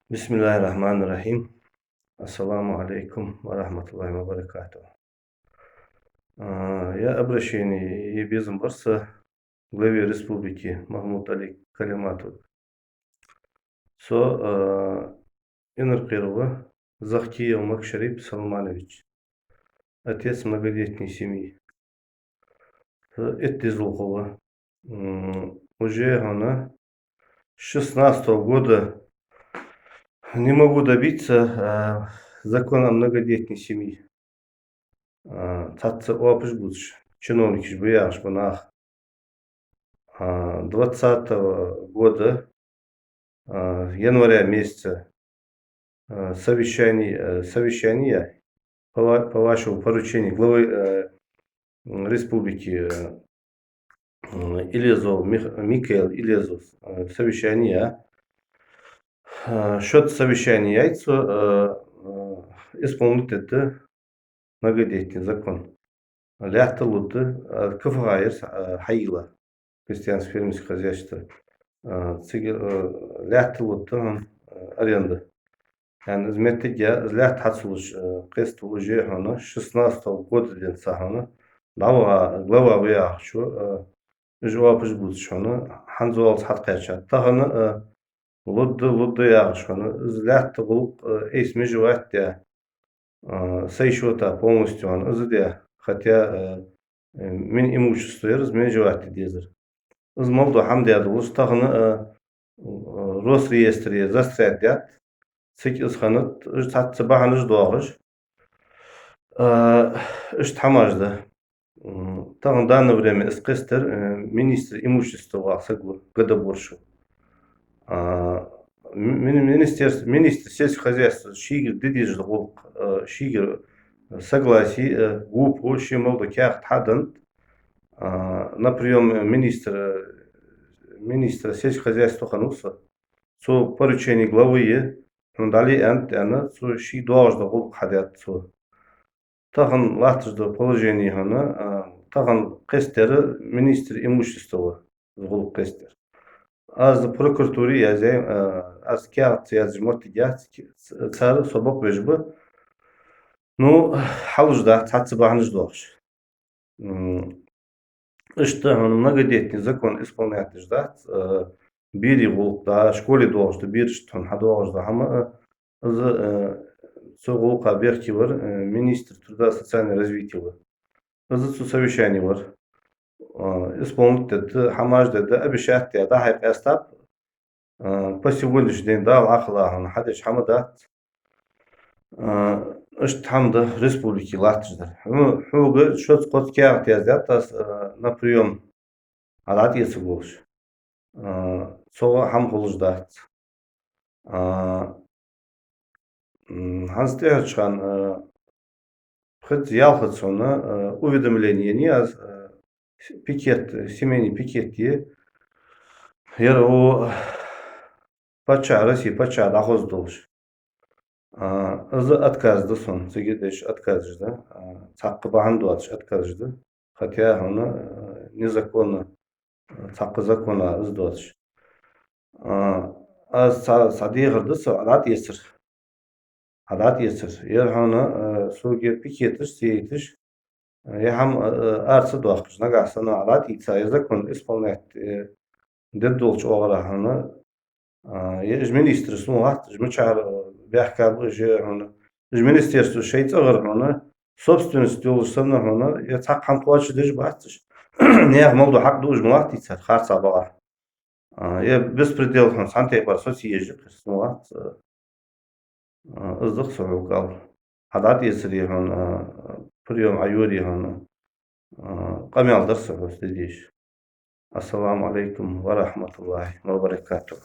Bismillahirrahmanirrahim. Assalamu alaikum wa rahmatullahi wa barakatuh. Я обращение безымбарса главе республики Махмуд Али Калимату. Инаркирова Захтиев Макшарип Салманович, отец многодетной семьи. Эттизулхова. Уже она 16 года не могу добиться закона о многодетной семьи. Татцы опыш будешь, чиновники ж бояш банах. 20 года, января месяца, совещание по вашему поручению главы республики Илезов, Микаэл Илезов, совещание. Счет совещания яйца исполнить это многодетный закон. Ляхта луты кафгаерс хаила крестьянское фермерское хозяйство. Ляхта луты аренда. Измети я ляхт хацулж крест уже хана 16 года ден сахана. Глава выяхчу жуап жбут шана ханзуал хатқача. Тахана лудды яхшана. Ляхта гулп эйс межеват я. Сейшота полностью он озадя, хотя мен имущество размежевать дезер. Из молду хамдяду устахна Росреестре застрядят, цик из ханат, ждать цабахан ждуагаш, ждамажда. Таган данное время эскестер министр имущества вахсагу годоборшу. Министр сельского хозяйства шигер дидижл волк шигер согласие губ очень молодо кях тадан на прием министра сельского хозяйства хануса со поручение главы дали она со ши должно волк хадят со таган латжда положение хана таган кестер министр имущества волк кестер. Аз прокуратуре язем аз кят язмот я цар собак вежбы. Ну халужда цацбахн ждош. Что многодетный закон исполняет ждать. Бири волк да школе должен бир что он хадожда хама за соголка бертивер министр труда и социального развития. За совещание вар. Исполнить это хамажда да обещать я да хайп эстап по сегодняшний день да лахла хадиш хамадат хамда республики латждар ну хуга что скот кяг яздат на прием алат есгулш сога хам хулждат ханстячан хоть ялхатсона уведомление не аз пикет, семейный пикет є. Яр о пача России пача дохоз долж. За отказ да сон, сегедеш отказ да. Цаккы бахан дуатш отказ да. Хотя она незаконно цаккы закона издуатш. Садигыр да со алат есір. Алат есір. Яр хана сугер пикетиш сейтиш. Я хам арцы дуахш нагасана алат ица закон исполнять дедолч оғарахана я министр смуат жмачар бяхкаб же хана министерство шейца оғарахана собственность долсана хана я так хам плачу дэж баттиш не молду хак дуж муат ица харца бага я беспредел хан санте бар социеж смуат издық соғал алат есри хана прием аюри хана камялдар сагос дедиш. Ассаламу алейкум ва рахматуллахи ва баракатух.